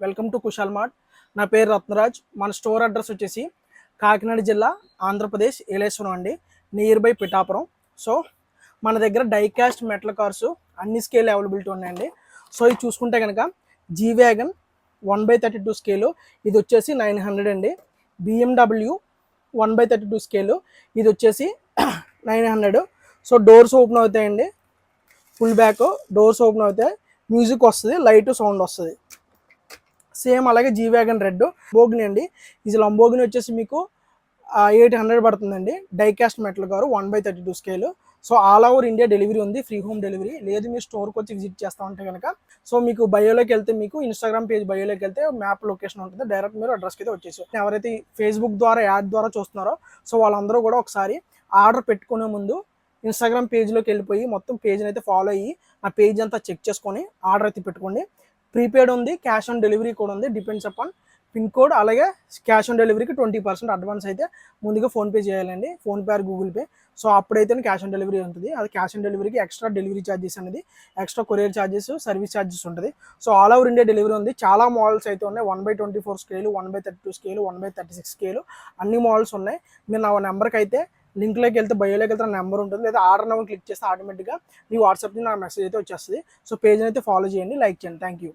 Welcome to Kushal mart. నా పేరు రత్నరాజ్. మన స్టోర్ అడ్రస్ వచ్చేసి కాకినాడ జిల్లా, ఆంధ్రప్రదేశ్, ఏలేశ్వరం అండి, నియర్ బై పిఠాపురం. సో మన దగ్గర డైకాస్ట్ మెటల్ కార్స్ అన్ని స్కేల్ అవైలబిలిటీ ఉన్నాయండి. సో ఇది చూసుకుంటే కనుక జీ వ్యాగన్ 1/32 స్కేలు, ఇది వచ్చేసి 900 అండి. బిఎండబ్ల్యూ 1/32 స్కేలు, ఇది వచ్చేసి 900. సో డోర్స్ ఓపెన్ అవుతాయండి, ఫుల్ బ్యాక్ డోర్స్ ఓపెన్ అవుతాయి, మ్యూజిక్ వస్తుంది, లైట్ సౌండ్ వస్తుంది. సేమ్ అలాగే జీ వ్యాగన్ రెడ్ లంబోగిని అండి. ఇది లంబోగిని వచ్చేసి మీకు 800 పడుతుందండి. Diecast metal car 1/32 scale. So all over India delivery ఉంది, ఫ్రీ హోమ్ డెలివరీ. లేదు మీరు స్టోర్కి వచ్చి విజిట్ చేస్తా ఉంటే కనుక సో మీకు బయోలోకి వెళ్తే, మీకు ఇన్స్టాగ్రామ్ పేజ్ బయోలోకి వెళ్తే మ్యాప్ లొకేషన్ ఉంటుంది, డైరెక్ట్ మీరు అడ్రస్కి అయితే వచ్చేసి. ఎవరైతే ఫేస్బుక్ ద్వారా యాడ్ ద్వారా చూస్తున్నారో సో వాళ్ళందరూ కూడా ఒకసారి ఆర్డర్ పెట్టుకునే ముందు ఇన్స్టాగ్రామ్ పేజ్లోకి వెళ్ళిపోయి మొత్తం పేజ్ని అయితే ఫాలో అయ్యి ఆ పేజ్ అంతా చెక్ చేసుకొని ఆర్డర్ అయితే పెట్టుకోండి. ప్రీపేడ్ ఉంది, క్యాష్ ఆన్ డెలివరీ కూడా ఉంది, డిపెండ్స్ అపాన్ పిన్ కోడ్. అలాగే క్యాష్ ఆన్ డెలివరీకి 20% అడ్వాన్స్ అయితే ముందుగా ఫోన్పే చేయాలండి, PhonePe or Google Pay. So అప్పుడైతే క్యాష్ ఆన్ డెలివరీ ఉంటుంది. అది క్యాష్ ఆన్ డెలివరీకి ఎక్స్ట్రా డెలివరీ ఛార్జెస్ అనేది, extra courier charges, service charges ఉంటుంది. So all over India delivery ఉంది. చాలా మోడల్స్ అయితే ఉన్నాయి, 1/24 స్కేలు, 1/32 స్కేలు, 1/36 స్కేలు, అన్ని మోడల్స్ ఉన్నాయి. మీరు నా నెంబర్కి అయితే లింక్లోకి వెళ్తే బయోలోకి వెళ్తే నా నెంబర్ ఉంటుంది, లేదా ఆర్డర్ నెంబర్ క్లిక్ చేస్తే ఆటోమేటిక్గా మీ వాట్సాప్ని నా మెసేజ్ అయితే వచ్చేస్తుంది. సో పేజ్ని అయితే ఫాలో చేయండి, లైక్ చేయండి. Thank you.